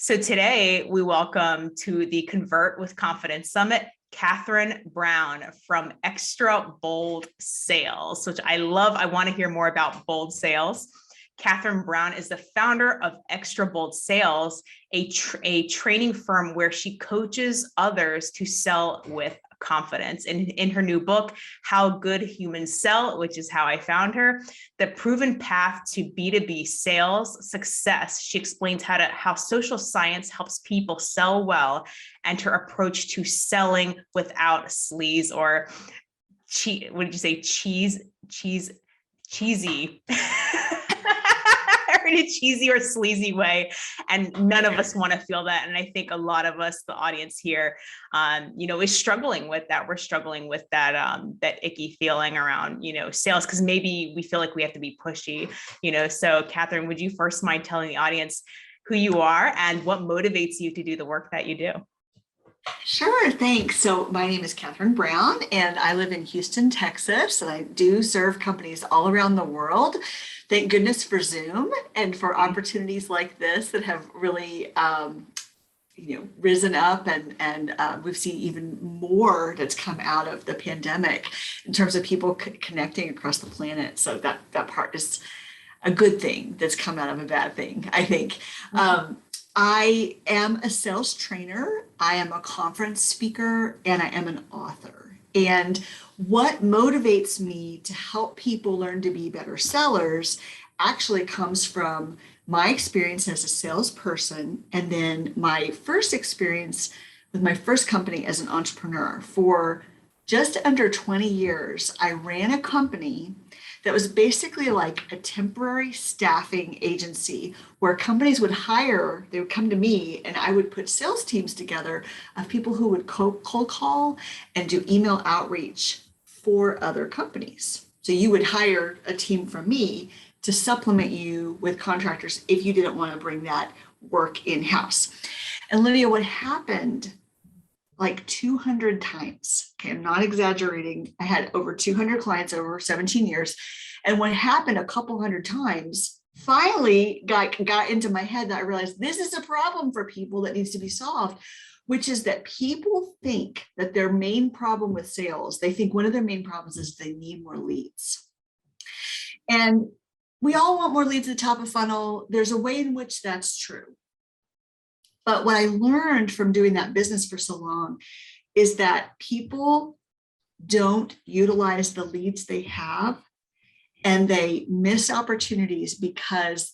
So today we welcome to the Convert with Confidence Summit, Catherine Brown from Extra Bold Sales, which I love. I want to hear more about bold sales. Catherine Brown is the founder of Extra Bold Sales, a training firm where she coaches others to sell with confidence. And in her new book, How Good Humans Sell, which is how I found her, The Proven Path to B2B Sales Success, she explains how social science helps people sell well and her approach to selling without sleaze or what did you say? Cheesy. In a cheesy or sleazy way. And none of us want to feel that. And I think a lot of us, the audience here, is struggling with that. We're struggling with that, that icky feeling around, sales, because maybe we feel like we have to be pushy, So Catherine, would you first mind telling the audience who you are and what motivates you to do the work that you do? Sure, thanks. So my name is Catherine Brown and I live in Houston, Texas, and I do serve companies all around the world. Thank goodness for Zoom and for opportunities like this that have really risen up and we've seen even more that's come out of the pandemic in terms of people connecting across the planet. So that part is a good thing that's come out of a bad thing, I think. I am a sales trainer, I am a conference speaker, and I am an author. And what motivates me to help people learn to be better sellers actually comes from my experience as a salesperson and then my first experience with my first company as an entrepreneur. For just under 20 years, I ran a company that was basically like a temporary staffing agency where companies would hire, they would come to me and I would put sales teams together of people who would cold call and do email outreach for other companies. So you would hire a team from me to supplement you with contractors if you didn't want to bring that work in-house. And Lydia, what happened like 200 times. Okay, I'm not exaggerating. I had over 200 clients over 17 years. And what happened a couple hundred times finally got into my head that I realized this is a problem for people that needs to be solved, which is that people think that their main problem with sales, they think one of their main problems is they need more leads. And we all want more leads at the top of funnel. There's a way in which that's true. But what I learned from doing that business for so long is that people don't utilize the leads they have and they miss opportunities because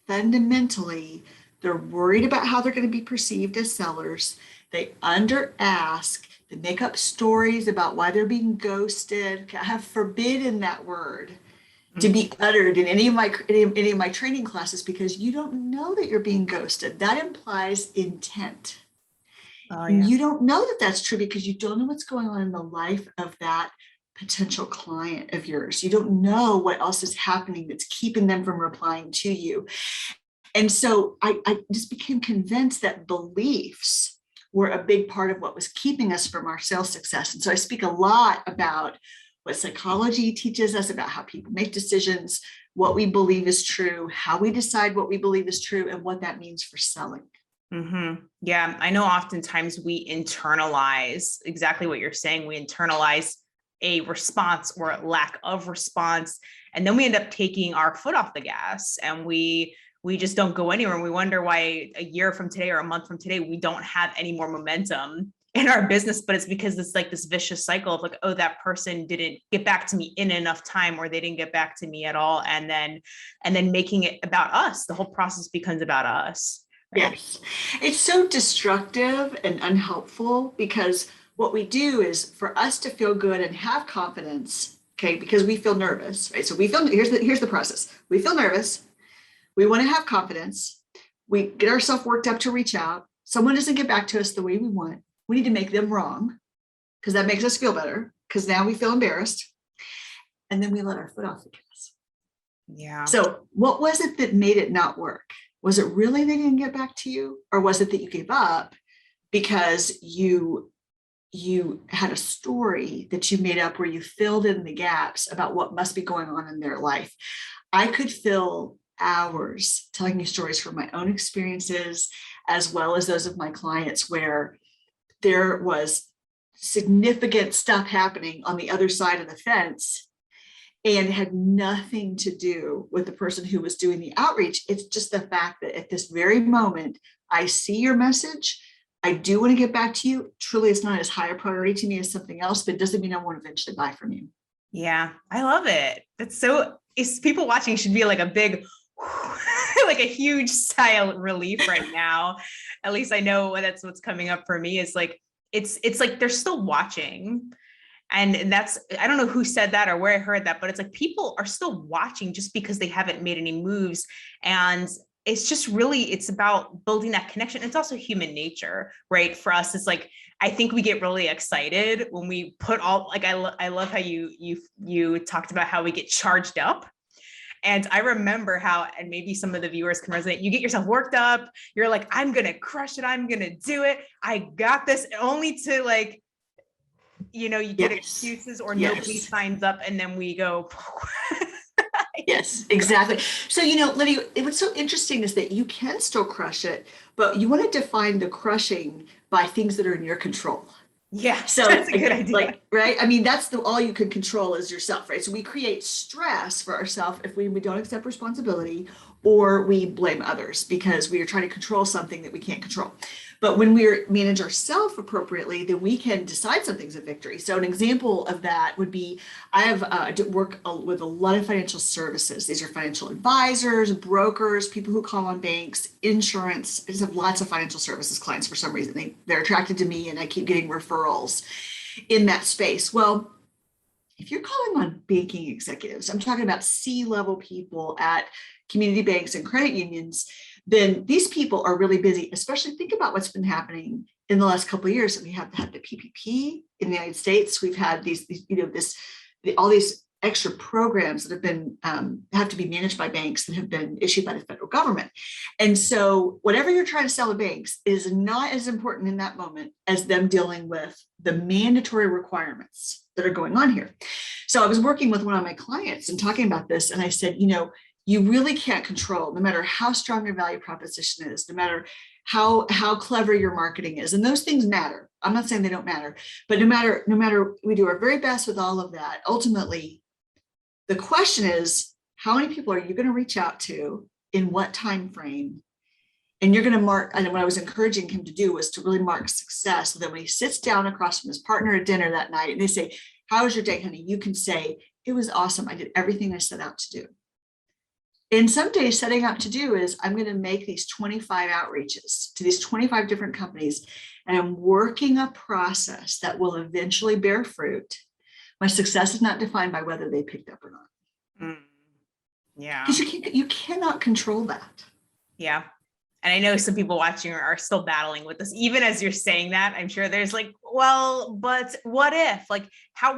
fundamentally they're worried about how they're going to be perceived as sellers. They under ask, they make up stories about why they're being ghosted. I have forbidden that word to be uttered in any of my training classes because you don't know that you're being ghosted. That implies intent. Oh, yeah. And you don't know that that's true because you don't know what's going on in the life of that potential client of yours. You don't know what else is happening that's keeping them from replying to you. And so I just became convinced that beliefs were a big part of what was keeping us from our sales success. And so I speak a lot about what psychology teaches us about how people make decisions, what we believe is true, how we decide what we believe is true, and what that means for selling. Mm-hmm. Yeah, I know oftentimes we internalize exactly what you're saying. We internalize a response or a lack of response, and then we end up taking our foot off the gas and we just don't go anywhere. And we wonder why a year from today or a month from today, we don't have any more momentum in our business, but it's because it's like this vicious cycle of like, oh, that person didn't get back to me in enough time, or they didn't get back to me at all. And then making it about us, the whole process becomes about us. Right? Yes. It's so destructive and unhelpful because what we do is for us to feel good and have confidence, okay, because we feel nervous, right? So here's the process. We feel nervous. We want to have confidence. We get ourselves worked up to reach out. Someone doesn't get back to us the way we want. We need to make them wrong because that makes us feel better because now we feel embarrassed. And then we let our foot off the gas. Yeah. So what was it that made it not work? Was it really they didn't get back to you? Or was it that you gave up because you had a story that you made up where you filled in the gaps about what must be going on in their life? I could fill hours telling you stories from my own experiences as well as those of my clients where there was significant stuff happening on the other side of the fence and had nothing to do with the person who was doing the outreach. It's just the fact that at this very moment, I see your message. I do want to get back to you. Truly, it's not as high a priority to me as something else, but it doesn't mean I won't eventually buy from you. Yeah, I love it. That's so, it's people watching should be like a big, like a huge sigh of relief right now. At least I know that's what's coming up for me is like, it's like they're still watching. And that's, I don't know who said that or where I heard that, but it's like people are still watching just because they haven't made any moves. And it's just really, it's about building that connection. It's also human nature, right? For us, it's like, I think we get really excited when we put all, like, I love how you talked about how we get charged up. And I remember how, and maybe some of the viewers can resonate, you get yourself worked up. You're like, I'm going to crush it. I'm going to do it. I got this, only to like, you get excuses or nobody signs up and then we go. Yes, exactly. So, Lydia, what's so interesting is that you can still crush it, but you want to define the crushing by things that are in your control. Yeah. So that's a good idea. Like, right. I mean, that's all you can control is yourself, right? So we create stress for ourselves if we don't accept responsibility or we blame others because we are trying to control something that we can't control. But when we manage ourselves appropriately, then we can decide something's a victory. So an example of that would be, I have work with a lot of financial services. These are financial advisors, brokers, people who call on banks, insurance. I just have lots of financial services clients for some reason. They're attracted to me and I keep getting referrals in that space. Well, if you're calling on banking executives, I'm talking about C-level people at community banks and credit unions, then these people are really busy, especially think about what's been happening in the last couple of years. We have had the PPP in the United States. We've had all these extra programs that have been have to be managed by banks that have been issued by the federal government. And so whatever you're trying to sell to banks is not as important in that moment as them dealing with the mandatory requirements that are going on here. So I was working with one of my clients and talking about this, and I said, you really can't control, no matter how strong your value proposition is, no matter how clever your marketing is, and those things matter. I'm not saying they don't matter, but no matter, we do our very best with all of that. Ultimately, the question is, how many people are you going to reach out to in what time frame? And you're going to mark, and what I was encouraging him to do was to really mark success. So that when he sits down across from his partner at dinner that night and they say, how was your day, honey? You can say, it was awesome. I did everything I set out to do. And some days setting out to do is I'm going to make these 25 outreaches to these 25 different companies, and I'm working a process that will eventually bear fruit. My success is not defined by whether they picked up or not. Yeah. Because you cannot control that. Yeah. And I know some people watching are still battling with this. Even as you're saying that, I'm sure there's like, well, but what if, like,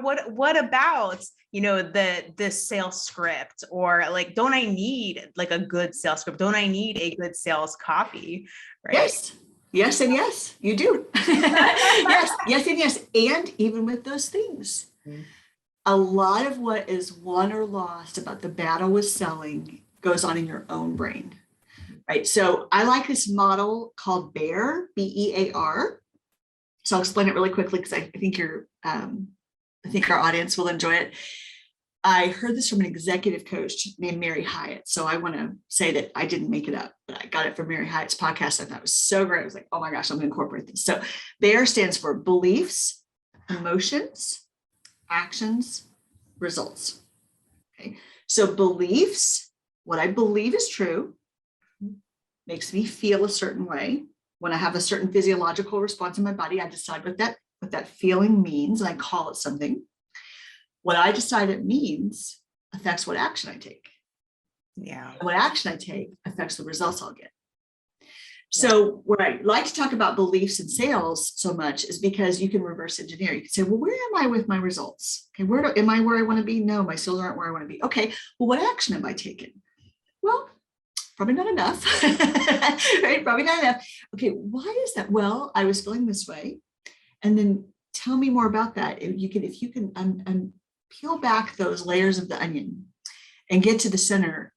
what about, the sales script, or like, don't I need like a good sales script? Don't I need a good sales copy? Right. Yes. And yes, you do. yes. And yes. And even with those things, a lot of what is won or lost about the battle with selling goes on in your own brain. Right. So I like this model called BEAR, BEAR. So I'll explain it really quickly because I think I think our audience will enjoy it. I heard this from an executive coach named Mary Hyatt. So I want to say that I didn't make it up, but I got it from Mary Hyatt's podcast. I thought it was so great. I was like, oh my gosh, I'm going to incorporate this. So BEAR stands for beliefs, emotions, actions, results. Okay. So beliefs, what I believe is true, makes me feel a certain way. When I have a certain physiological response in my body, I decide what that feeling means, and I call it something. What I decide it means affects what action I take. Yeah. And what action I take affects the results I'll get. So what I like to talk about beliefs in sales so much is because you can reverse engineer. You can say, well, where am I with my results? Okay, am I where I want to be? No, my sales aren't where I want to be. Okay, well, what action am I taking? Well, probably not enough, right? Probably not enough. Okay, why is that? Well, I was feeling this way. And then tell me more about that. If you can peel back those layers of the onion and get to the center,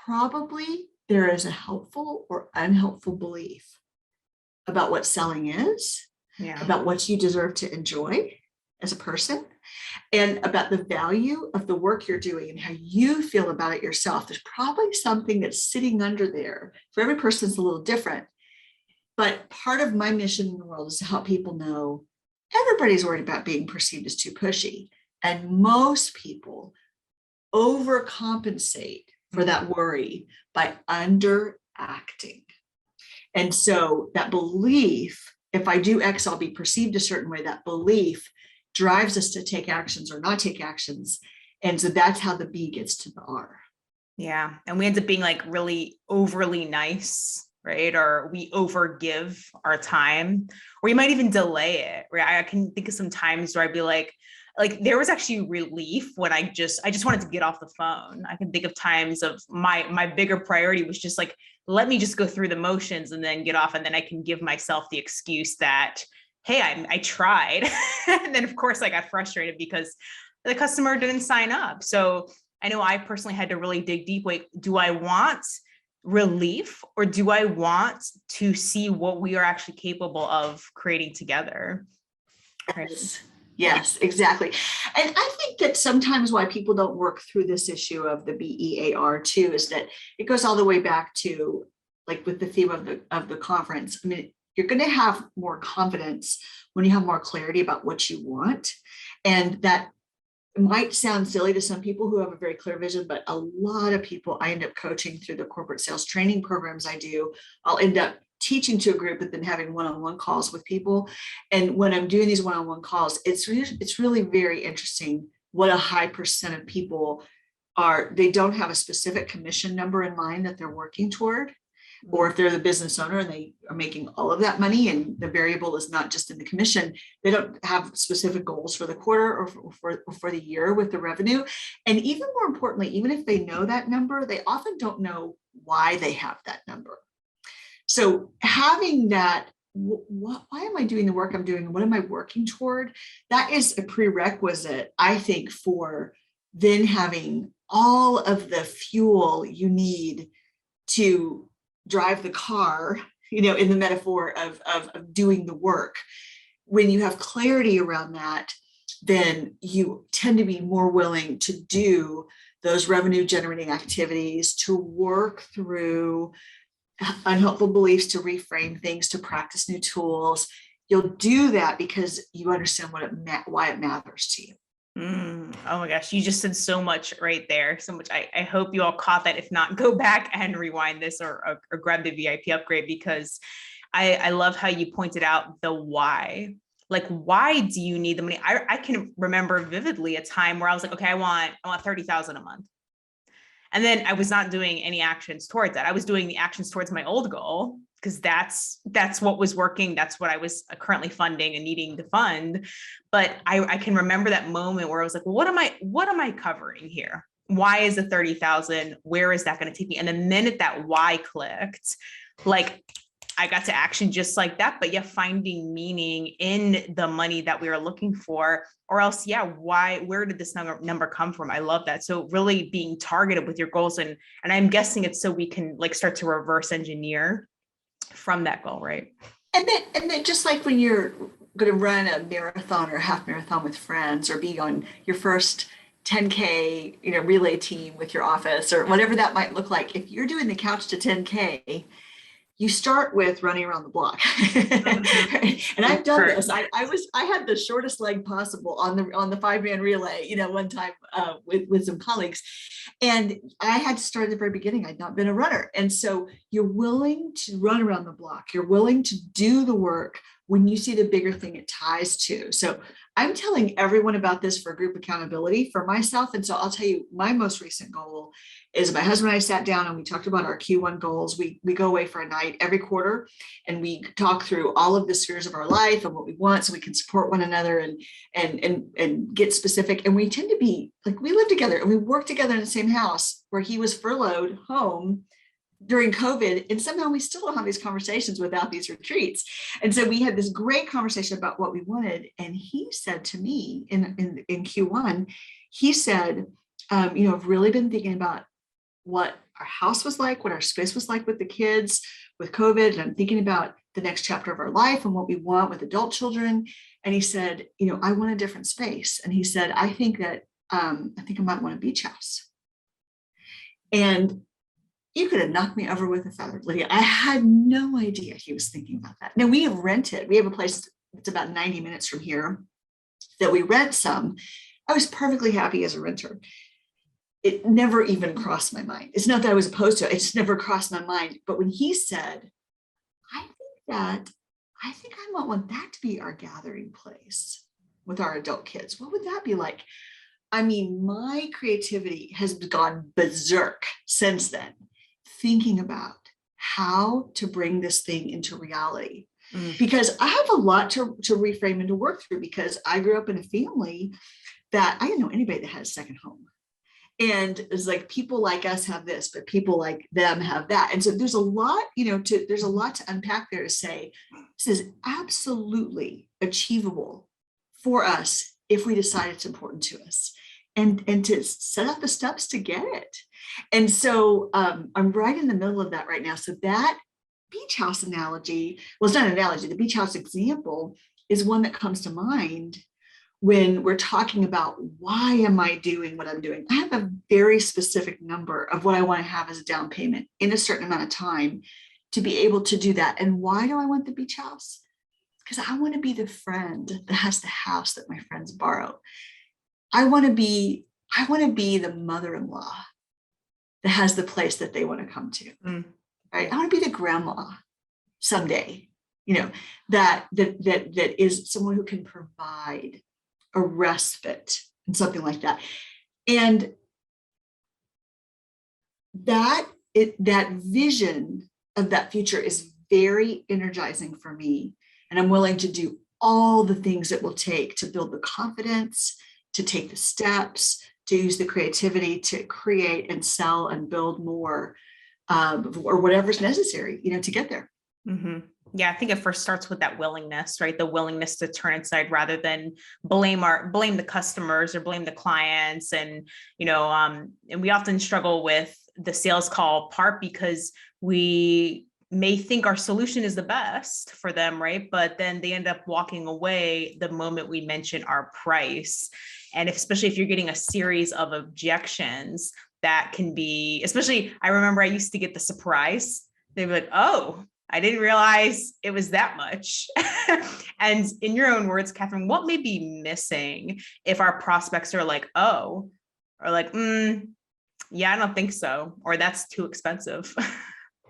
probably there is a helpful or unhelpful belief about what selling is, Yeah. about what you deserve to enjoy as a person, and about the value of the work you're doing and how you feel about it yourself. There's probably something that's sitting under there. For every person, it's a little different. But part of my mission in the world is to help people know everybody's worried about being perceived as too pushy. And most people overcompensate for that worry by underacting. And so that belief, if I do X, I'll be perceived a certain way, that belief drives us to take actions or not take actions. And so that's how the B gets to the R. Yeah. And we end up being like really overly nice, right? Or we overgive our time, or you might even delay it, right? I can think of some times where I'd be like there was actually relief when I just wanted to get off the phone. I can think of times of my bigger priority was just like, let me just go through the motions and then get off. And then I can give myself the excuse that, hey, I tried. And then of course I got frustrated because the customer didn't sign up. So I know I personally had to really dig deep. Wait, do I want relief, or do I want to see what we are actually capable of creating together? Right. Yes, exactly. And I think that sometimes why people don't work through this issue of the BEAR too is that it goes all the way back to, like, with the theme of the conference. I mean, you're going to have more confidence when you have more clarity about what you want. And that might sound silly to some people who have a very clear vision, but a lot of people I end up coaching through the corporate sales training programs I do. I'll end up teaching to a group, but then having one-on-one calls with people. And when I'm doing these one-on-one calls, it's really very interesting what a high percent of people they don't have a specific commission number in mind that they're working toward. Or if they're the business owner and they are making all of that money and the variable is not just in the commission, they don't have specific goals for the quarter or for the year with the revenue. And even more importantly, even if they know that number, they often don't know why they have that number. So having that, why am I doing the work I'm doing? What am I working toward? That is a prerequisite, I think, for then having all of the fuel you need to drive the car, in the metaphor of doing the work. When you have clarity around that, then you tend to be more willing to do those revenue generating activities, to work through unhelpful beliefs, to reframe things, to practice new tools. You'll do that because you understand why it matters to you. Oh my gosh, you just said so much right there. So much. I hope you all caught that. If not, go back and rewind this or grab the VIP upgrade, because I love how you pointed out the why. Like, why do you need the money? I can remember vividly a time where I was like, okay, I want 30,000 a month. And then I was not doing any actions towards that. I was doing the actions towards my old goal, because that's what was working. That's what I was currently funding and needing to fund. But I can remember that moment where I was like, well, what am I covering here? Why is the 30,000? Where is that going to take me? And the minute that why clicked, like, I got to action just like that. But yeah, finding meaning in the money that we were looking for, or else, yeah, where did this number come from? I love that. So really being targeted with your goals. And I'm guessing it's so we can like start to reverse engineer from that goal, right? And then just like when you're going to run a marathon or a half marathon with friends, or be on your first 10K, relay team with your office, or whatever that might look like. If you're doing the couch to 10K, you start with running around the block. And I've done this. I had the shortest leg possible on the 5-man relay, one time with some colleagues. And I had to start at the very beginning. I'd not been a runner. And so you're willing to run around the block. You're willing to do the work when you see the bigger thing it ties to. So I'm telling everyone about this for group accountability for myself. And so I'll tell you, my most recent goal is my husband and I sat down and we talked about our Q1 goals. We go away for a night every quarter and we talk through all of the spheres of our life and what we want so we can support one another and get specific. And we tend to be like, we live together and we work together in the same house, where he was furloughed home during COVID. And somehow we still don't have these conversations without these retreats. And so we had this great conversation about what we wanted. And he said to me in Q1, he said, I've really been thinking about what our house was like, what our space was like with the kids, with COVID. And I'm thinking about the next chapter of our life and what we want with adult children. And he said, I want a different space. And he said, I think I might want a beach house. And you could have knocked me over with a feather, Lydia. I had no idea he was thinking about that. Now we have rented, we have a place that's about 90 minutes from here that we rent some. I was perfectly happy as a renter. It never even crossed my mind. It's not that I was opposed to it. It just never crossed my mind. But when he said, I think I might want that to be our gathering place with our adult kids. What would that be like? I mean, my creativity has gone berserk since then, thinking about how to bring this thing into reality. Because I have a lot to reframe and to work through, because I grew up in a family that I didn't know anybody that had a second home. And it's like, people like us have this, but people like them have that. And so there's a lot, there's a lot to unpack there to say, this is absolutely achievable for us if we decide it's important to us, and to set up the steps to get it. And so I'm right in the middle of that right now. So that beach house analogy, well, it's not an analogy, the beach house example is one that comes to mind when we're talking about, why am I doing what I'm doing? I have a very specific number of what I want to have as a down payment in a certain amount of time to be able to do that. And why do I want the beach house? Because I want to be the friend that has the house that my friends borrow. I want to be the mother-in-law that has the place that they want to come to. Right? I want to be the grandma someday, that is someone who can provide a respite and something like that. And that vision of that future is very energizing for me. And I'm willing to do all the things it will take to build the confidence, to take the steps, to use the creativity to create and sell and build more, or whatever's necessary, to get there. Mm-hmm. Yeah, I think it first starts with that willingness, right? The willingness to turn inside rather than blame the customers or blame the clients. And, and we often struggle with the sales call part because we may think our solution is the best for them, right? But then they end up walking away the moment we mention our price. And especially if you're getting a series of objections, that can be, especially, I remember I used to get the surprise. They'd be like, oh, I didn't realize it was that much. And in your own words, Catherine, what may be missing if our prospects are like, oh, or like, yeah, I don't think so, or that's too expensive?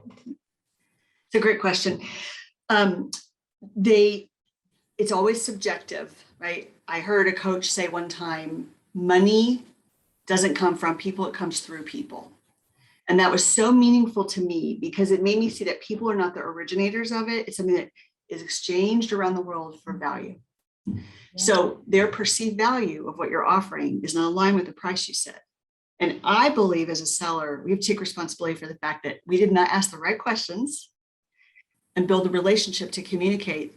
It's a great question. It's always subjective, right? I heard a coach say one time, money doesn't come from people, it comes through people. And that was so meaningful to me because it made me see that people are not the originators of it. It's something that is exchanged around the world for value. Yeah. So their perceived value of what you're offering is not aligned with the price you set. And I believe as a seller, we have to take responsibility for the fact that we did not ask the right questions and build a relationship to communicate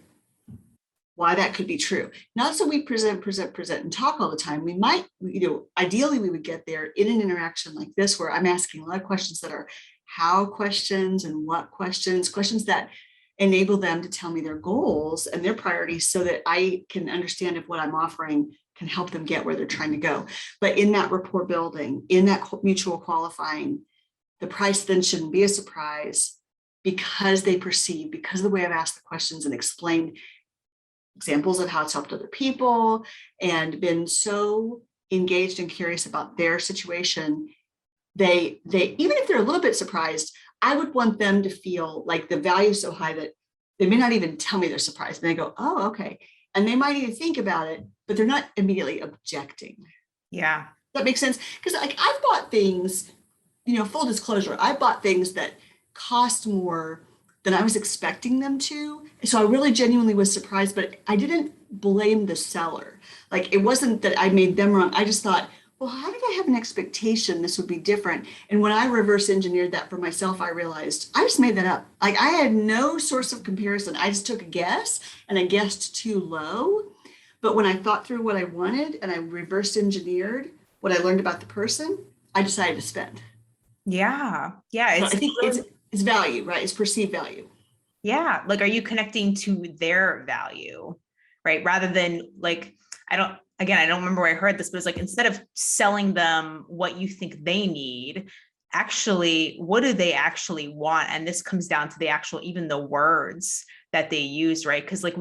why that could be true. Not so we present and talk all the time. We might, ideally we would get there in an interaction like this, where I'm asking a lot of questions that are how questions and what questions that enable them to tell me their goals and their priorities so that I can understand if what I'm offering can help them get where they're trying to go. But in that rapport building, in that mutual qualifying, the price then shouldn't be a surprise because of the way I've asked the questions and explained examples of how it's helped other people and been so engaged and curious about their situation. They even if they're a little bit surprised, I would want them to feel like the value is so high that they may not even tell me they're surprised. And they go, oh, okay. And they might even think about it, but they're not immediately objecting. Yeah. That makes sense. Because like I've bought things, full disclosure, I bought things that cost more than I was expecting them to. So I really genuinely was surprised, but I didn't blame the seller. Like it wasn't that I made them wrong. I just thought, well, how did I have an expectation this would be different? And when I reverse engineered that for myself, I realized I just made that up. Like I had no source of comparison. I just took a guess and I guessed too low. But when I thought through what I wanted and I reverse engineered what I learned about the person, I decided to spend. Yeah. So I think it's value, right? It's perceived value. Yeah. Like, are you connecting to their value? Right. Rather than like, I don't remember where I heard this, but it's like, instead of selling them what you think they need, actually, what do they actually want? And this comes down to the actual, even the words that they use, right? Because like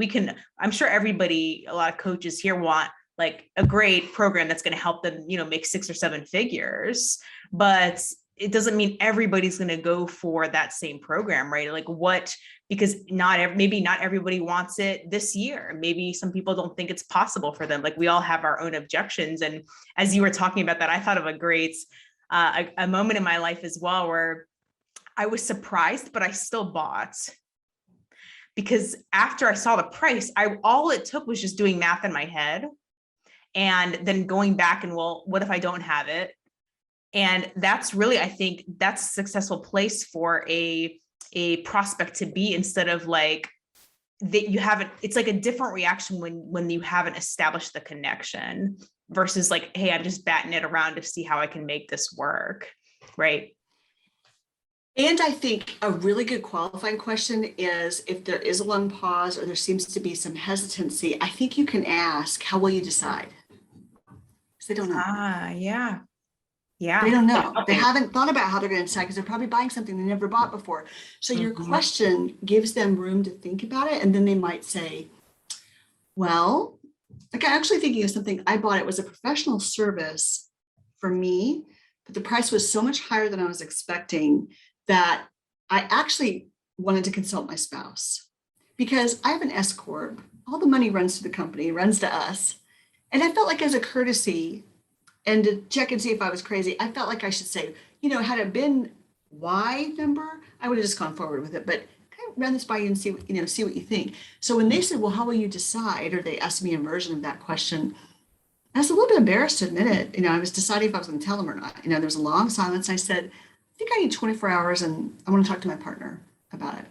I'm sure everybody, a lot of coaches here want like a great program that's going to help them, make 6 or 7 figures, but it doesn't mean everybody's going to go for that same program, right? Like because maybe not everybody wants it this year. Maybe some people don't think it's possible for them. Like we all have our own objections. And as you were talking about that, I thought of a moment in my life as well, where I was surprised, but I still bought, because after I saw the price, all it took was just doing math in my head and then going back and, well, what if I don't have it? And that's really, I think that's a successful place for a prospect to be, instead of like that you haven't, it's like a different reaction when you haven't established the connection versus like, hey, I'm just batting it around to see how I can make this work. Right. And I think a really good qualifying question is, if there is a long pause or there seems to be some hesitancy, I think you can ask, how will you decide? Because they don't know. Yeah. Yeah. They don't know. They haven't thought about how they're going to decide because they're probably buying something they never bought before. So your question gives them room to think about it. And then they might say, well, like I'm actually thinking of something I bought. It was a professional service for me, but the price was so much higher than I was expecting that I actually wanted to consult my spouse, because I have an S Corp. All the money runs to the company, runs to us. And I felt like, as a courtesy and to check and see if I was crazy, I felt like I should say, had it been Y number, I would have just gone forward with it. But can I run this by you and see what you think? So when they said, well, how will you decide? Or they asked me a version of that question, I was a little bit embarrassed to admit it. I was deciding if I was going to tell them or not. There was a long silence. I said, I think I need 24 hours and I want to talk to my partner about it.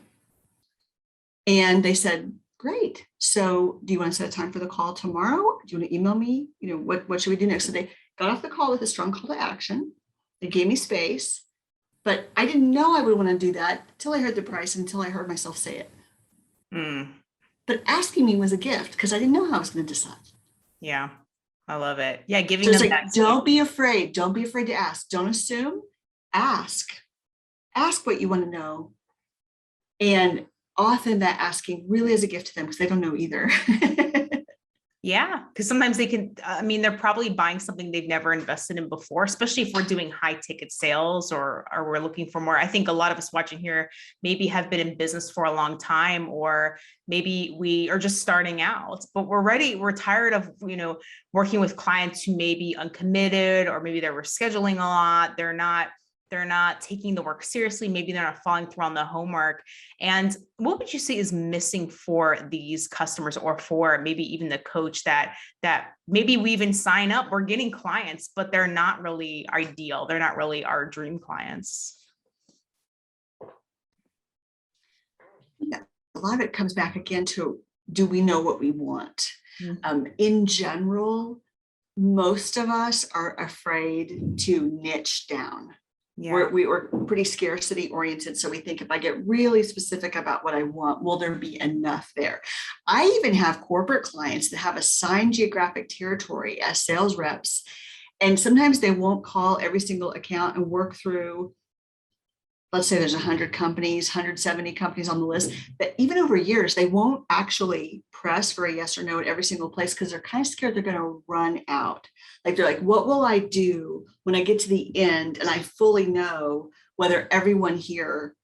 And they said, great. So do you want to set a time for the call tomorrow? Do you want to email me? What should we do next? So they got off the call with a strong call to action. They gave me space, but I didn't know I would want to do that until I heard the price, until I heard myself say it. But asking me was a gift, because I didn't know how I was going to decide. Yeah. I love it. Yeah. Giving so them like, that. Don't be afraid. Don't be afraid to ask. Don't assume. Ask what you want to know. And often that asking really is a gift to them, because they don't know either. Yeah, because sometimes they're probably buying something they've never invested in before, especially if we're doing high ticket sales or we're looking for more. I think a lot of us watching here maybe have been in business for a long time, or maybe we are just starting out, but we're tired of, working with clients who may be uncommitted, or maybe they're rescheduling a lot. They're not taking the work seriously. Maybe they're not following through on the homework. And what would you say is missing for these customers, or for maybe even the coach that maybe we even sign up, we're getting clients, but they're not really ideal. They're not really our dream clients. Yeah, a lot of it comes back again to, do we know what we want? In general, most of us are afraid to niche down. Yeah. We're pretty scarcity oriented. So we think, if I get really specific about what I want, will there be enough there? I even have corporate clients that have assigned geographic territory as sales reps. And sometimes they won't call every single account and work through, let's say there's 100 companies, 170 companies on the list, but even over years, they won't actually press for a yes or no at every single place, because they're kind of scared they're going to run out. Like, they're like, what will I do when I get to the end and I fully know whether everyone here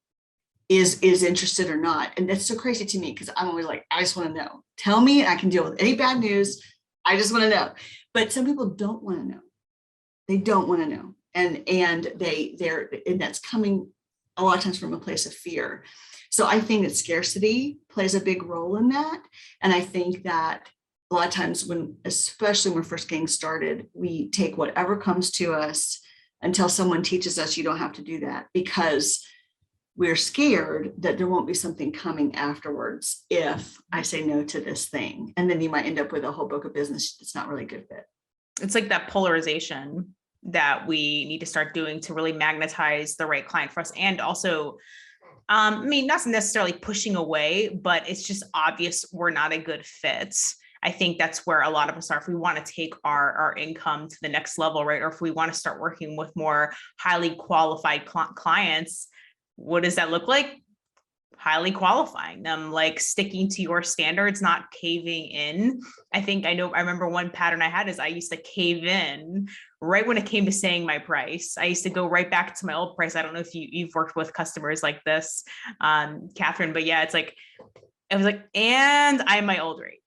is interested or not? And that's so crazy to me, because I'm always like, I just want to know. Tell me, I can deal with any bad news. I just want to know. But some people don't want to know. They don't want to know. And that's coming a lot of times from a place of fear. So I think that scarcity plays a big role in that. And I think that a lot of times, especially when we're first getting started, we take whatever comes to us until someone teaches us you don't have to do that, because we're scared that there won't be something coming afterwards if I say no to this thing. And then you might end up with a whole book of business that's not really a good fit. It's like that polarization that we need to start doing to really magnetize the right client for us. And also, I mean, not necessarily pushing away, but it's just obvious we're not a good fit. I think that's where a lot of us are. If we want to take our income to the next level, right? Or if we want to start working with more highly qualified clients, what does that look like? Highly qualifying them, like sticking to your standards, not caving in. I remember one pattern I had is I used to cave in right when it came to saying my price. I used to go right back to my old price. I don't know if you've worked with customers like this, Catherine, but yeah, it was like, and I'm my old rate.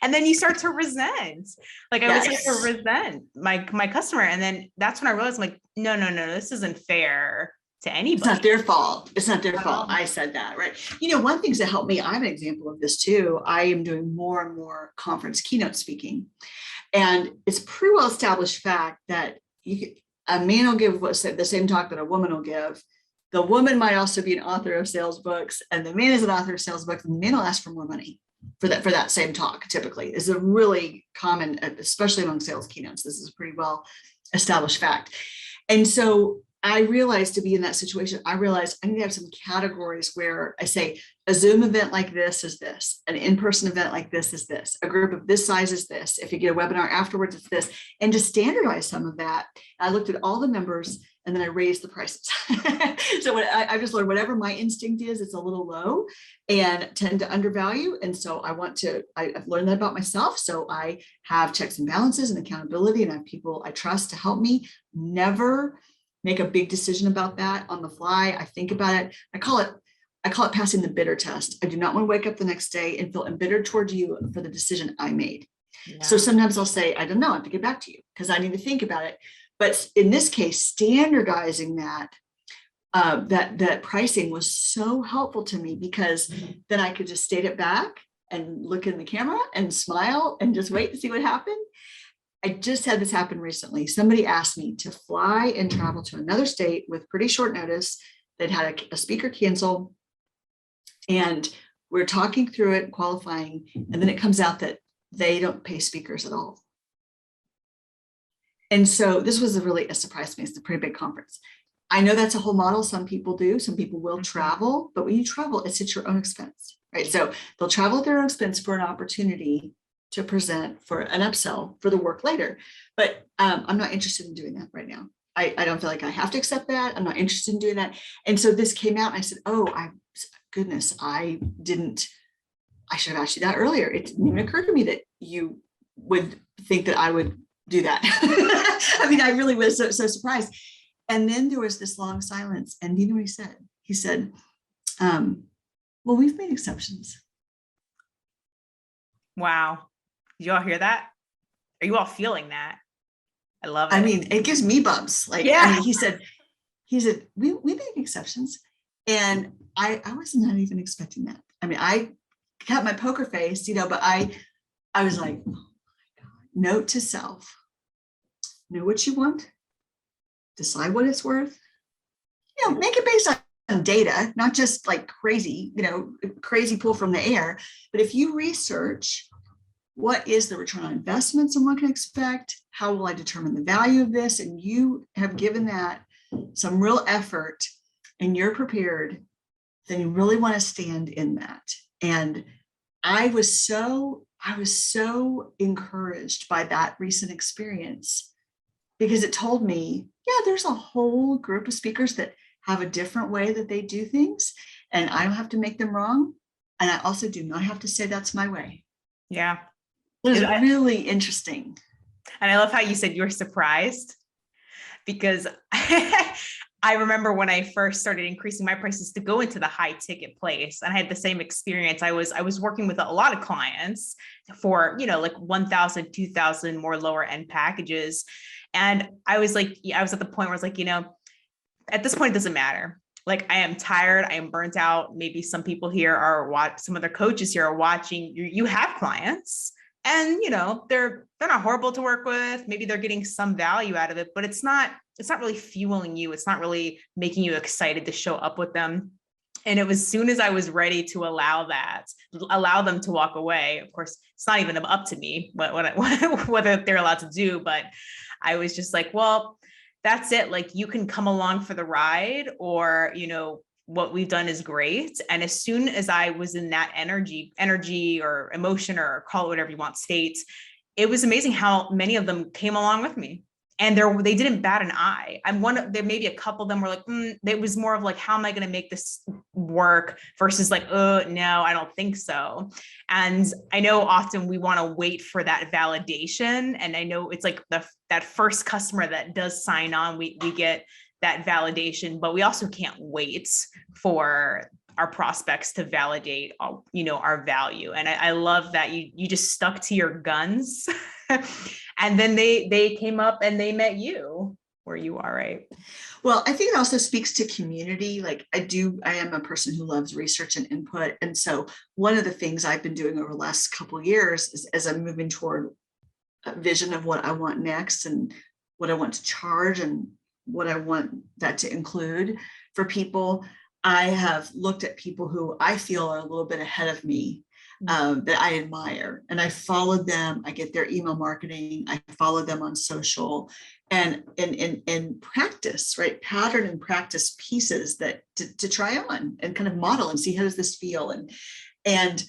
And then you start to resent, like I was like to resent my customer. And then that's when I realized I'm like, no, this isn't fair to anybody. It's not their fault. It's not their fault. I said that, right? One thing that helped me, I have an example of this too. I am doing more and more conference keynote speaking. And it's a pretty well established fact that a man will give the same talk that a woman will give. The woman might also be an author of sales books, and the man is an author of sales books, and the man will ask for more money for that same talk. Typically is a really common, especially among sales keynotes. This is a pretty well established fact. And so I realized, to be in that situation, I realized I need to have some categories where I say a Zoom event like this is this, an in-person event like this is this, a group of this size is this, if you get a webinar afterwards, it's this, and to standardize some of that. I looked at all the numbers and then I raised the prices. So I just learned whatever my instinct is, it's a little low and tend to undervalue. And so I've learned that about myself. So I have checks and balances and accountability, and I have people I trust to help me. Never make a big decision about that on the fly. I think about it. I call it passing the bitter test. I do not want to wake up the next day and feel embittered towards you for the decision I made. Yeah. So sometimes I'll say, I don't know, I have to get back to you because I need to think about it. But in this case, standardizing that pricing was so helpful to me, because then I could just state it back and look in the camera and smile and just wait to see what happened. I just had this happen recently. Somebody asked me to fly and travel to another state with pretty short notice. They'd had a speaker cancel, and we're talking through it, qualifying, and then it comes out that they don't pay speakers at all. And so this was a surprise to me. It's a pretty big conference. I know that's a whole model. Some people do. Some people will travel, but when you travel, it's at your own expense, right? So they'll travel at their own expense for an opportunity to present for an upsell for the work later. But I'm not interested in doing that right now. I don't feel like I have to accept that. I'm not interested in doing that. And so this came out and I said, goodness, I should have asked you that earlier. It didn't even occur to me that you would think that I would do that. I mean, I really was so surprised. And then there was this long silence. And you know what he said? He said, well, we've made exceptions. Wow. Did you all hear that? Are you all feeling that? I love it. I mean, it gives me bumps. Like, yeah. I mean, he said, we make exceptions. And I was not even expecting that. I mean, I got my poker face, but I was like, oh my God. Note to self, know what you want, decide what it's worth, make it based on data, not just like crazy pull from the air. But if you research what is the return on investment someone can expect, how will I determine the value of this, and you have given that some real effort and you're prepared, then you really want to stand in that. And I was so encouraged by that recent experience, because it told me, there's a whole group of speakers that have a different way that they do things, and I don't have to make them wrong. And I also do not have to say that's my way. Yeah. It was really interesting. And I love how you said you're surprised, because I remember when I first started increasing my prices to go into the high ticket place, and I had the same experience. I was working with a lot of clients for, like 1,000, 2,000 more lower end packages. And I was at the point where I was like, at this point, it doesn't matter. Like, I am tired. I am burnt out. Maybe some people here some other coaches here are watching. You have clients, and they're not horrible to work with. Maybe they're getting some value out of it, but it's not really fueling you. It's not really making you excited to show up with them. And it was as soon as I was ready to allow them to walk away. Of course, it's not even up to me whether they're allowed to do, but I was just like, well, that's it. Like you can come along for the ride, or, what we've done is great. And as soon as I was in that energy or emotion, or call it whatever you want, states, it was amazing how many of them came along with me. And they didn't bat an eye. There may be a couple of them were like, it was more of like, how am I going to make this work versus like, oh, no, I don't think so. And I know often we want to wait for that validation. And I know it's like that first customer that does sign on, we get that validation, but we also can't wait for our prospects to validate, our value. And I love that you just stuck to your guns. And then they came up and they met you where you are, right? Well, I think it also speaks to community. Like I am a person who loves research and input. And so one of the things I've been doing over the last couple of years is, as I'm moving toward a vision of what I want next and what I want to charge and what I want that to include for people, I have looked at people who I feel are a little bit ahead of me, that I admire, and I followed them. I get their email marketing. I follow them on social, and practice, right? Pattern and practice pieces that to try on and kind of model and see how does this feel, and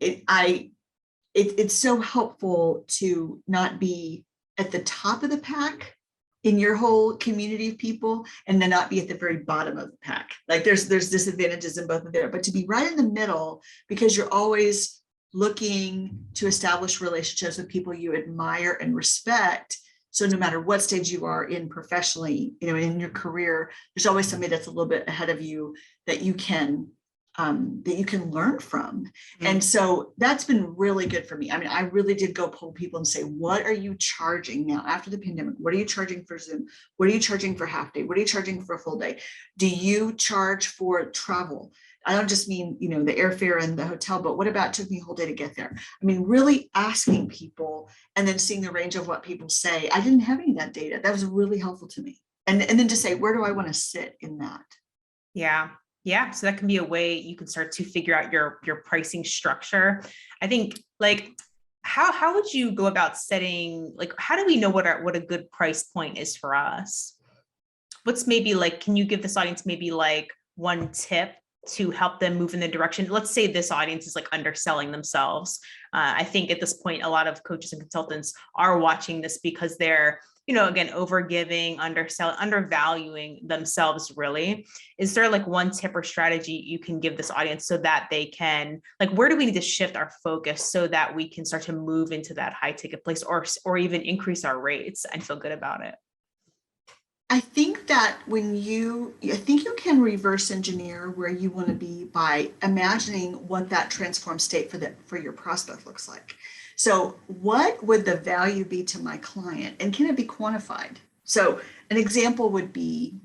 it's so helpful to not be at the top of the pack in your whole community of people, and then not be at the very bottom of the pack. Like there's disadvantages in both of there, but to be right in the middle, because you're always looking to establish relationships with people you admire and respect. So no matter what stage you are in professionally, in your career, there's always somebody that's a little bit ahead of you that you can learn from. Mm-hmm. And so that's been really good for me. I mean, I really did go poll people and say, what are you charging now after the pandemic? What are you charging for Zoom? What are you charging for half day? What are you charging for a full day? Do you charge for travel? I don't just mean, the airfare and the hotel, but what about took me a whole day to get there? I mean, really asking people and then seeing the range of what people say. I didn't have any of that data. That was really helpful to me. And then to say, where do I want to sit in that? Yeah. Yeah. So that can be a way you can start to figure out your pricing structure. I think like, how would you go about setting, like, how do we know what a good price point is for us? What's maybe like, can you give this audience maybe like one tip to help them move in the direction? Let's say this audience is like underselling themselves. I think at this point, a lot of coaches and consultants are watching this because they're, again, overgiving, undervaluing themselves really. Is there like one tip or strategy you can give this audience so that they can, like, where do we need to shift our focus so that we can start to move into that high ticket place or even increase our rates and feel good about it? I think that I think you can reverse engineer where you want to be by imagining what that transformed state for your prospect looks like. So what would the value be to my client, and can it be quantified? So an example would be,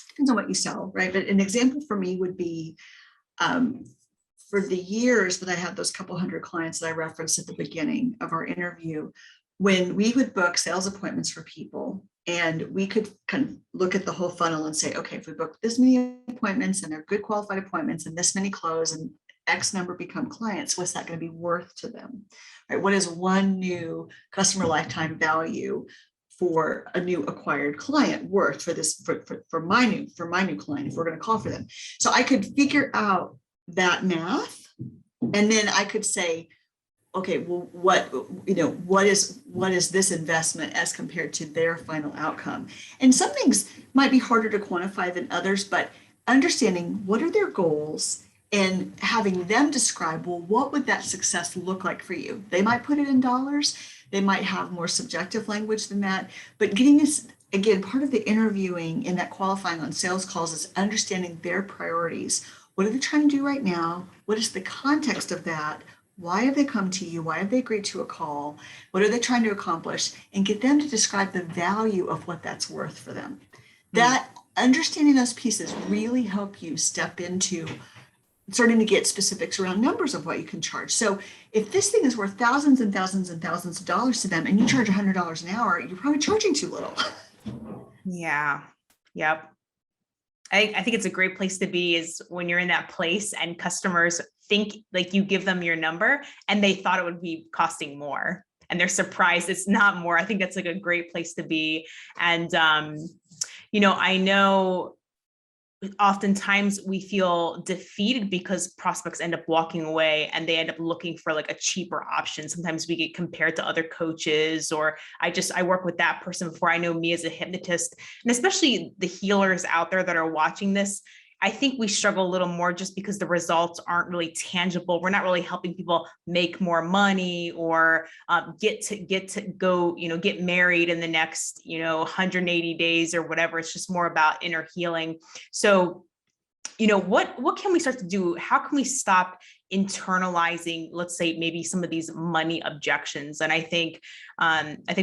depends on what you sell, right? But an example for me would be, for the years that I had those couple hundred clients that I referenced at the beginning of our interview, when we would book sales appointments for people, and we could kind of look at the whole funnel and say, okay, if we book this many appointments and they're good qualified appointments and this many close and X number become clients, what's that going to be worth to them? Right? What is one new customer lifetime value for a new acquired client worth for my new client, if we're going to call for them? So I could figure out that math, and then I could say, okay, well, what is this investment as compared to their final outcome? And some things might be harder to quantify than others, but understanding what are their goals and having them describe, well, what would that success look like for you? They might put it in dollars. They might have more subjective language than that, but getting this, again, part of the interviewing and that qualifying on sales calls is understanding their priorities. What are they trying to do right now? What is the context of that? Why have they come to you? Why have they agreed to a call? What are they trying to accomplish? And get them to describe the value of what that's worth for them. That understanding those pieces really help you step into starting to get specifics around numbers of what you can charge. So if this thing is worth thousands and thousands and thousands of dollars to them and you charge $100 an hour, you're probably charging too little. Yeah. Yep. I think it's a great place to be is when you're in that place and customers think like you give them your number and they thought it would be costing more. and they're surprised it's not more. I think that's like a great place to be. And, I know oftentimes we feel defeated because prospects end up walking away and they end up looking for like a cheaper option. Sometimes we get compared to other coaches, or I work with that person before. I know me as a hypnotist, and especially the healers out there that are watching this, I think we struggle a little more just because the results aren't really tangible. We're not really helping people make more money or get to go, get married in the next, 180 days or whatever. It's just more about inner healing. So, what can we start to do? How can we stop internalizing, let's say, maybe some of these money objections? And I think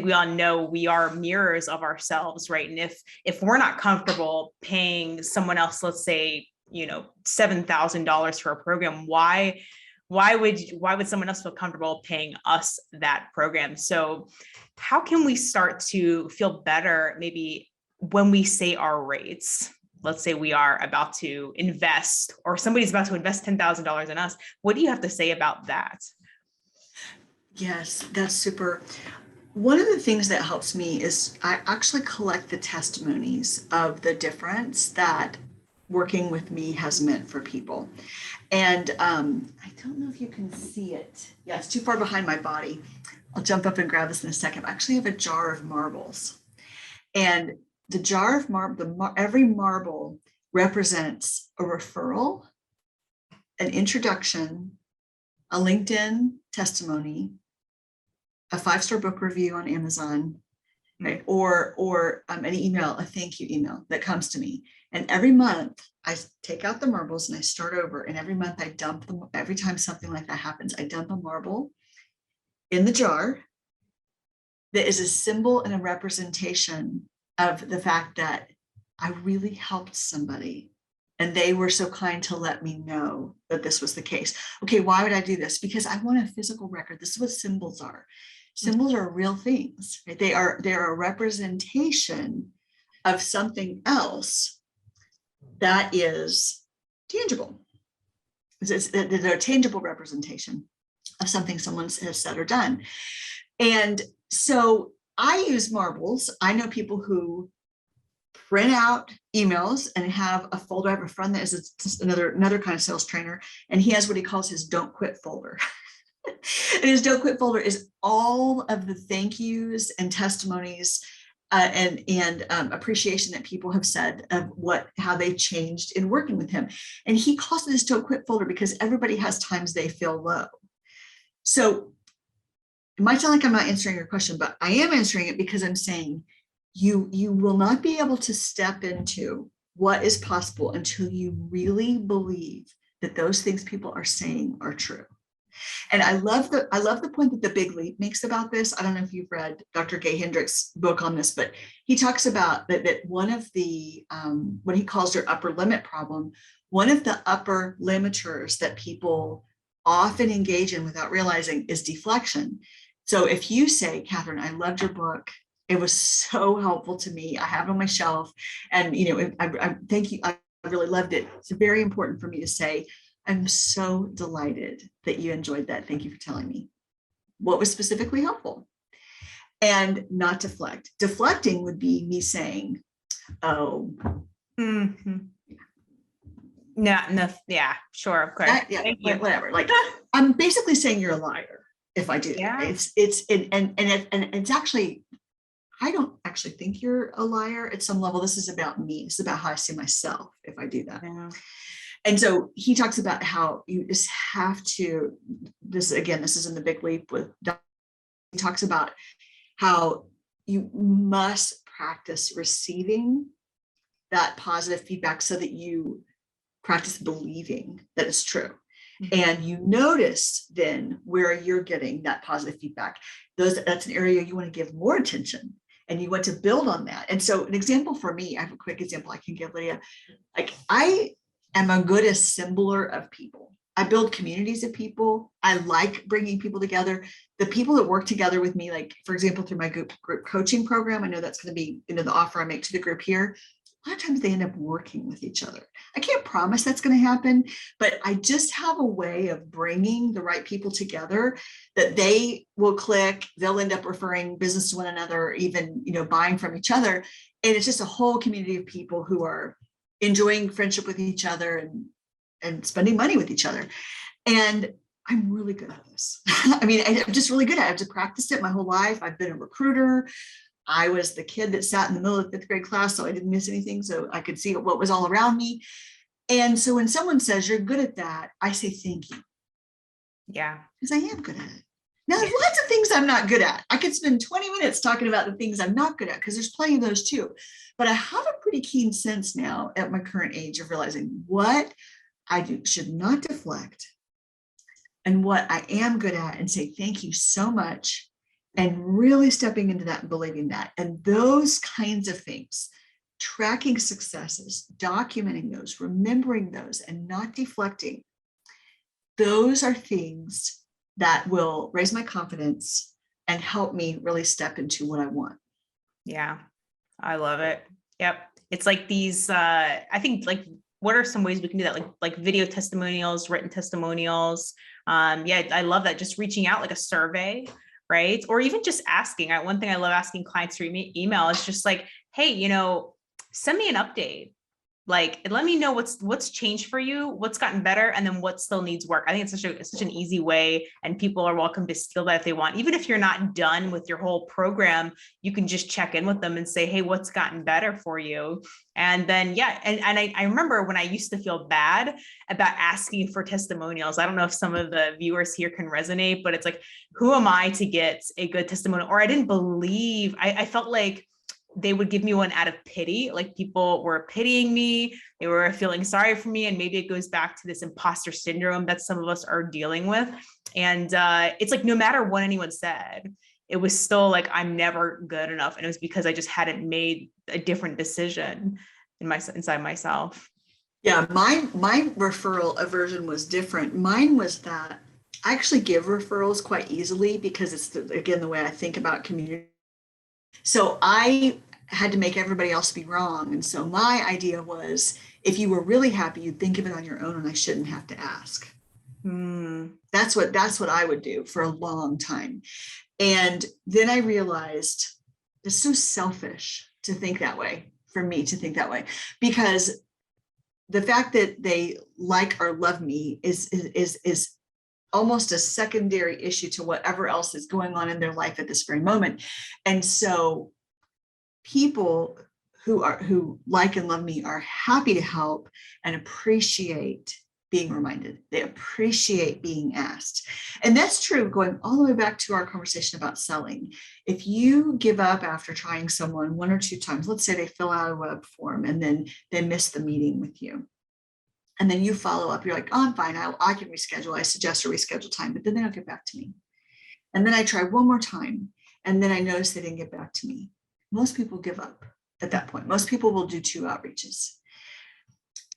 we all know we are mirrors of ourselves, right? And if we're not comfortable paying someone else, let's say, $7,000 for a program, why would someone else feel comfortable paying us that program? So how can we start to feel better maybe when we say our rates? Let's say we are about to invest, or somebody's about to invest $10,000 in us. What do you have to say about that? Yes, that's super. One of the things that helps me is I actually collect the testimonies of the difference that working with me has meant for people. And I don't know if you can see it. Yeah, it's too far behind my body. I'll jump up and grab this in a second. I actually have a jar of marbles. And the jar of marble, every marble represents a referral, an introduction, a LinkedIn testimony, a 5-star book review on Amazon, right? Or an email, a thank you email that comes to me. And every month I take out the marbles and I start over. And every month I dump them. Every time something like that happens, I dump a marble in the jar that is a symbol and a representation of the fact that I really helped somebody and they were so kind to let me know that this was the case. Okay, why would I do this? Because I want a physical record. This is what symbols are. Symbols are real things, right? They're a representation of something else that is tangible. They're a tangible representation of something someone has said or done. And so I use marbles. I know people who print out emails and have a folder. I have a friend that is another kind of sales trainer, and he has what he calls his don't quit folder. And his don't quit folder is all of the thank yous and testimonies and appreciation that people have said of how they changed in working with him. And he calls it his don't quit folder because everybody has times they feel low. So it might sound like I'm not answering your question, but I am answering it because I'm saying you will not be able to step into what is possible until you really believe that those things people are saying are true. And I love the point that The Big Leap makes about this. I don't know if you've read Dr. Gay Hendricks' book on this, but he talks about that one of the what he calls their upper limit problem, one of the upper limiters that people often engage in without realizing is deflection. So if you say, Catherine, I loved your book. It was so helpful to me. I have it on my shelf. And, I thank you. I really loved it. It's very important for me to say, I'm so delighted that you enjoyed that. Thank you for telling me what was specifically helpful. And not deflect. Deflecting would be me saying, oh. Mm-hmm. No, yeah, sure, of course. Whatever. Like, I'm basically saying you're a liar if I do. Yeah. It's actually, I don't actually think you're a liar at some level. This is about me. This is about how I see myself if I do that. Yeah. And so he talks about how you just have to, this is in The Big Leap with, he talks about how you must practice receiving that positive feedback so that you practice believing that it's true. Mm-hmm. And you notice then where you're getting that positive feedback. That's an area you want to give more attention and you want to build on that. And so an example for me, I have a quick example I can give, Lydia. Like, I am a good assembler of people. I build communities of people. I like bringing people together. The people that work together with me, like, for example, through my group coaching program, I know that's going to be, the offer I make to the group here. a lot of times they end up working with each other. I can't promise that's going to happen, but I just have a way of bringing the right people together that they will click. They'll end up referring business to one another, or even, buying from each other. And it's just a whole community of people who are enjoying friendship with each other and spending money with each other. And I'm really good at this. I mean, I'm just really good at it. I've just practiced it my whole life. I've been a recruiter. I was the kid that sat in the middle of the 5th grade class, so I didn't miss anything. So I could see what was all around me. And so when someone says you're good at that, I say, thank you. Yeah. Because I am good at it. Now, there's lots of things I'm not good at. I could spend 20 minutes talking about the things I'm not good at, because there's plenty of those too. But I have a pretty keen sense now at my current age of realizing what I should not deflect and what I am good at, and say thank you so much, and really stepping into that and believing that. And those kinds of things, tracking successes, documenting those, remembering those, and not deflecting, those are things that will raise my confidence and help me really step into what I want. Yeah, I love it. Yep. It's like these, I think, like, what are some ways we can do that? Like video testimonials, written testimonials. Yeah, I love that. Just reaching out, like a survey, right? Or even just asking. One thing I love asking clients through email is just like, hey, send me an update. Like, let me know what's changed for you, what's gotten better, and then what still needs work. I think it's such an easy way, and people are welcome to steal that if they want. Even if you're not done with your whole program, you can just check in with them and say, hey, what's gotten better for you? And then, yeah. And I remember when I used to feel bad about asking for testimonials. I don't know if some of the viewers here can resonate, but it's like, who am I to get a good testimonial? Or I didn't believe, I felt like they would give me one out of pity, like people were pitying me, they were feeling sorry for me. And maybe it goes back to this imposter syndrome that some of us are dealing with. And it's like, no matter what anyone said, it was still like, I'm never good enough. And it was because I just hadn't made a different decision inside myself. Yeah, my referral aversion was different. Mine was that I actually give referrals quite easily, because it's, again, the way I think about community. So I had to make everybody else be wrong. And so my idea was, if you were really happy, you'd think of it on your own, and I shouldn't have to ask. That's what I would do for a long time. And then I realized it's so selfish to think that way, for me to think that way, because the fact that they like or love me is almost a secondary issue to whatever else is going on in their life at this very moment. And so people who like and love me are happy to help and appreciate being reminded. They appreciate being asked. And that's true going all the way back to our conversation about selling. If you give up after trying someone 1 or 2 times, let's say they fill out a web form and then they miss the meeting with you, and then you follow up, you're like, oh, I'm fine, I can reschedule. I suggest a reschedule time, but then they don't get back to me. And then I try one more time, and then I notice they didn't get back to me. Most people give up at that point. Most people will do 2 outreaches.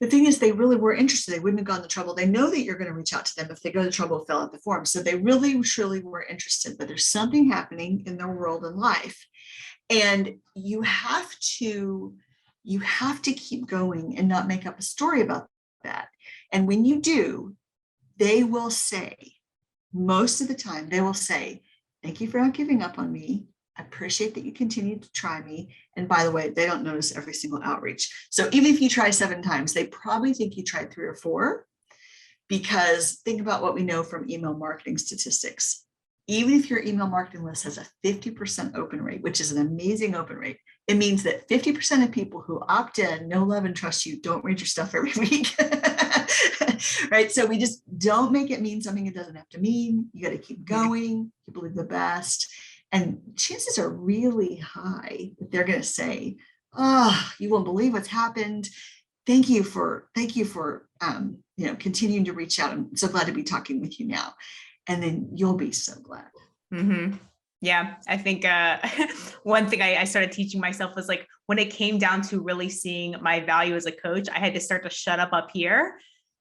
The thing is, they really were interested. They wouldn't have gone the trouble. They know that you're going to reach out to them if they go to the trouble to fill out the form. So they really, truly were interested, but there's something happening in their world and life. And you have to keep going and not make up a story about that. And when you do, they will say, most of the time, they will say, thank you for not giving up on me. I appreciate that you continue to try me. And by the way, they don't notice every single outreach. So even if you try 7 times, they probably think you tried 3 or 4, because think about what we know from email marketing statistics. Even if your email marketing list has a 50% open rate, which is an amazing open rate, it means that 50% of people who opt in, know, love, and trust you, don't read your stuff every week. Right? So we just don't make it mean something it doesn't have to mean. You got to keep going. You believe the best. And chances are really high that they're going to say, oh, you won't believe what's happened. Thank you for continuing to reach out. I'm so glad to be talking with you now. And then you'll be so glad. Mm-hmm. Yeah, I think one thing I started teaching myself was, like, when it came down to really seeing my value as a coach, I had to start to shut up here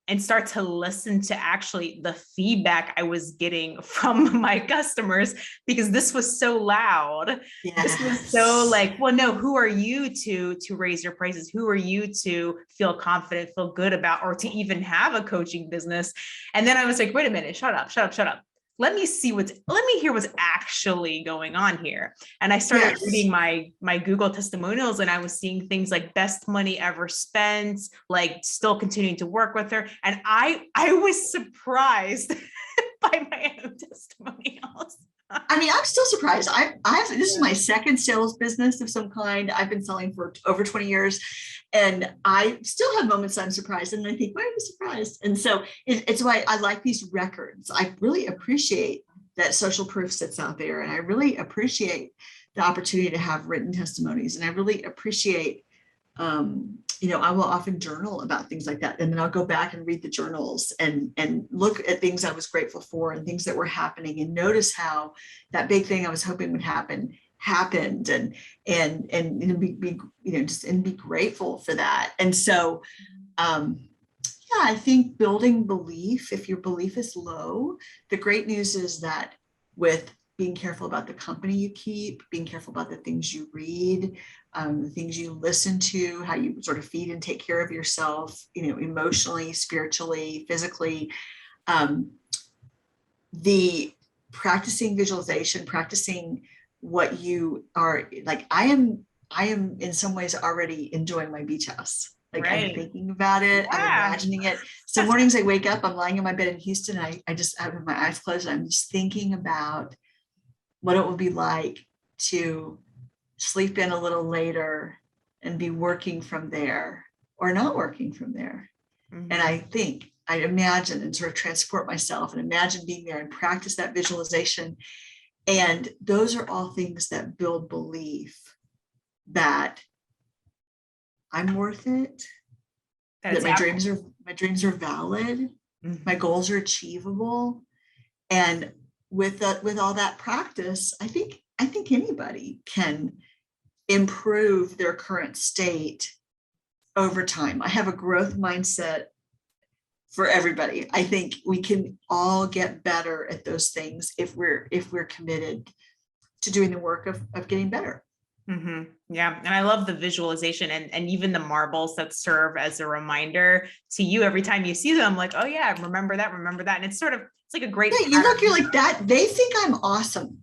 and start to listen to actually the feedback I was getting from my customers, because this was so loud. This was so Yes. like, well, no, who are you to raise your prices? Who are you to feel confident, feel good about, or to even have a coaching business? And then I was like, wait a minute, shut up, shut up, shut up. Let me hear what's actually going on here. And I started Yes. reading my Google testimonials, and I was seeing things like best money ever spent, like still continuing to work with her. And I was surprised by my own testimonials. I mean, I'm still surprised. This is my second sales business of some kind. I've been selling for over 20 years, and I still have moments I'm surprised, and I think, why am I surprised? And so it's why I like these records. I really appreciate that social proof sits out there, and I really appreciate the opportunity to have written testimonies, and I really appreciate I will often journal about things like that. And then I'll go back and read the journals and look at things I was grateful for and things that were happening, and notice how that big thing I was hoping would happen happened, and be grateful for that. And so, yeah, I think building belief, if your belief is low, the great news is that with being careful about the company you keep, being careful about the things you read, the things you listen to, how you sort of feed and take care of yourself, emotionally, spiritually, physically, the practicing visualization, practicing what you are like. I am in some ways already enjoying my beach house. Like, Right. I'm thinking about it. I'm Yeah. imagining it. Some mornings I wake up, I'm lying in my bed in Houston. I just have my eyes closed, and I'm just thinking about what it will be like to sleep in a little later and be working from there or not working from there. Mhm. And I imagine and sort of transport myself and imagine being there and practice that visualization. And those are all things that build belief that I'm worth it, that my dreams are valid, my goals are achievable. And with all that practice, I think anybody can improve their current state over time. I have a growth mindset for everybody. I think we can all get better at those things if we're committed to doing the work of getting better. Mm-hmm. Yeah. And I love the visualization and even the marbles that serve as a reminder to you every time you see them, like, oh yeah, remember that. And it's like a great, yeah, you're like that. They think I'm awesome.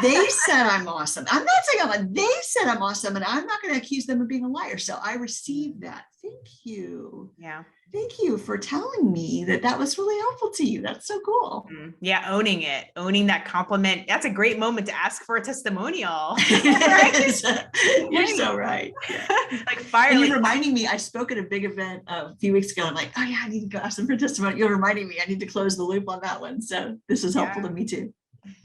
They said I'm awesome. I'm not saying they said I'm awesome, and I'm not going to accuse them of being a liar. So I received that. Thank you. Yeah. Thank you for telling me that was really helpful to you. That's so cool. Yeah. Owning that compliment. That's a great moment to ask for a testimonial. You're so right. Yeah. Like fire. And you're reminding me, I spoke at a big event a few weeks ago. I'm like, oh yeah, I need to go ask them for testimony. You're reminding me I need to close the loop on that one. So this is helpful to me too.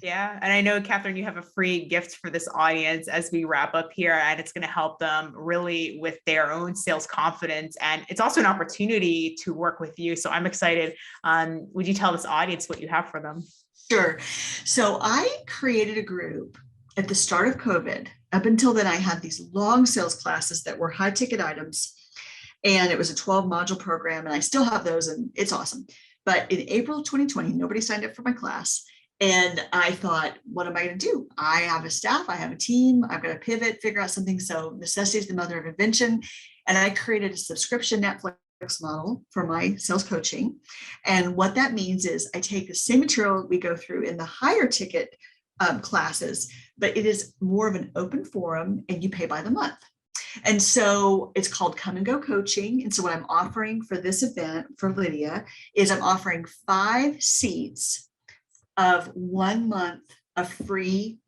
Yeah. And I know, Catherine, you have a free gift for this audience as we wrap up here, and it's going to help them really with their own sales confidence. And it's also an opportunity to work with you. So I'm excited. Would you tell this audience what you have for them? Sure. So I created a group at the start of COVID. Up until then, I had these long sales classes that were high ticket items. And it was a 12 module program. And I still have those, and it's awesome. But in April of 2020, nobody signed up for my class. And I thought, what am I going to do? I have a staff, I have a team, I've got to pivot, figure out something. So necessity is the mother of invention. And I created a subscription Netflix model for my sales coaching. And what that means is I take the same material we go through in the higher ticket classes, but it is more of an open forum, and you pay by the month. And so it's called Come and Go Coaching. And so what I'm offering for this event for Lydia is I'm offering 5 seats of 1 month of free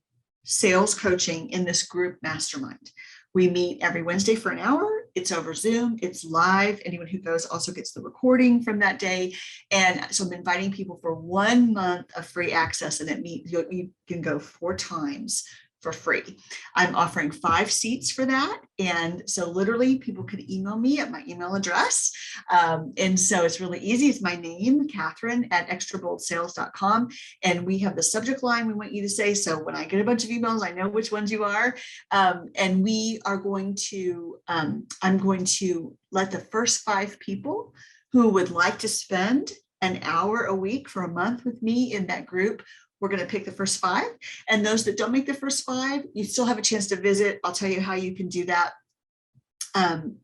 sales coaching in this group mastermind. We meet every Wednesday for an hour. It's over Zoom. It's live. Anyone who goes also gets the recording from that day. And so I'm inviting people for 1 month of free access, and you can go 4 times for free. I'm offering 5 seats for that. And so literally people could email me at my email address. And so it's really easy. It's my name, Catherine at extraboldsales.com. And we have the subject line we want you to say. So when I get a bunch of emails, I know which ones you are. And we are going to, I'm going to let the first 5 people who would like to spend an hour a week for a month with me in that group, we're going to pick the first 5. And those that don't make the first 5, you still have a chance to visit. I'll tell you how you can do that.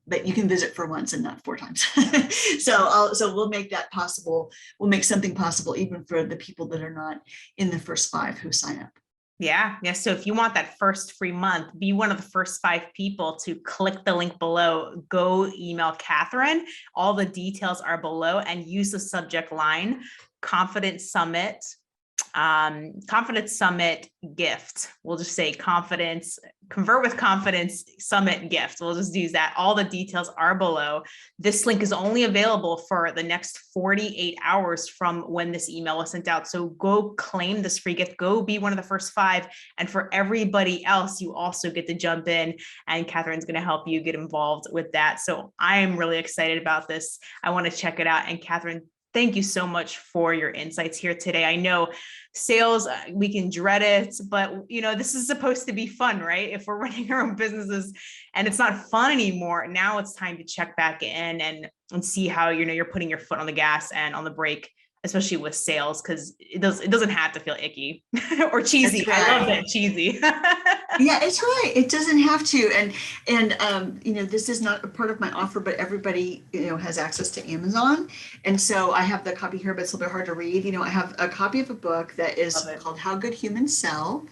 But you can visit for once and not 4 times. So we'll make that possible. We'll make something possible even for the people that are not in the first 5 who sign up. Yeah. So if you want that first free month, be one of the first 5 people to click the link below, go email Catherine. All the details are below, and use the subject line, Confidence Summit gift. We'll just say convert with confidence summit gift. We'll just use that. All the details are below. This link is only available for the next 48 hours from when this email was sent out. So go claim this free gift, go be one of the first 5. And for everybody else, you also get to jump in, and Catherine's going to help you get involved with that. So I am really excited about this. I want to check it out. And Catherine, thank you so much for your insights here today. I know sales, we can dread it, but this is supposed to be fun, right? If we're running our own businesses and it's not fun anymore, now it's time to check back in and see how, you're putting your foot on the gas and on the brake, especially with sales, because it doesn't have to feel icky or cheesy. Right. I love that, cheesy. Yeah, it's right. It doesn't have to. And this is not a part of my offer, but everybody, has access to Amazon. And so I have the copy here, but it's a little bit hard to read. I have a copy of a book that is called How Good Humans Sell.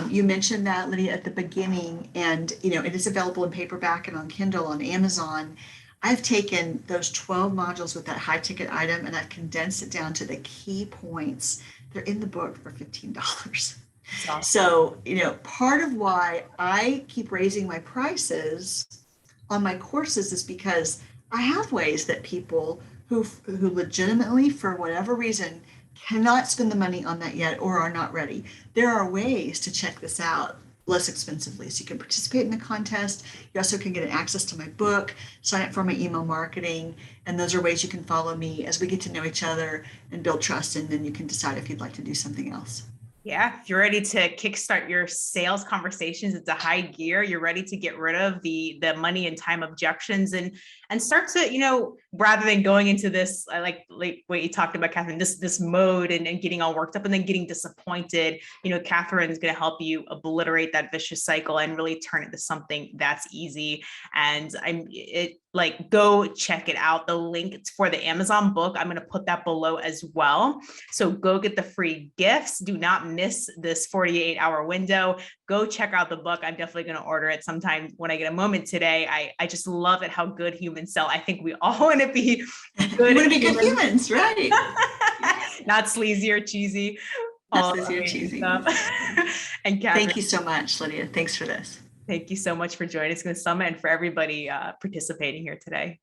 You mentioned that, Lydia, at the beginning, and, it is available in paperback and on Kindle on Amazon. I've taken those 12 modules with that high ticket item and I've condensed it down to the key points. They're in the book for $15. Awesome. So, part of why I keep raising my prices on my courses is because I have ways that people who legitimately, for whatever reason, cannot spend the money on that yet or are not ready. There are ways to check this out less expensively. So you can participate in the contest. You also can get access to my book, sign up for my email marketing. And those are ways you can follow me as we get to know each other and build trust. And then you can decide if you'd like to do something else. Yeah, if you're ready to kickstart your sales conversations into high gear, you're ready to get rid of the money and time objections and start to, rather than going into this, like what you talked about, Catherine, this mode and getting all worked up and then getting disappointed, Catherine is going to help you obliterate that vicious cycle and really turn it into something that's easy. And go check it out. The link for the Amazon book, I'm going to put that below as well. So go get the free gifts. Do not miss this 48-hour window. Go check out the book. I'm definitely going to order it sometime when I get a moment today. I just love it, how good humans sell. I think we all want to be good. We want to be good humans, right? Not sleazy or cheesy. Not sleazy or cheesy. And Catherine, thank you so much, Lydia. Thanks for this. Thank you so much for joining us in the summit and for everybody participating here today.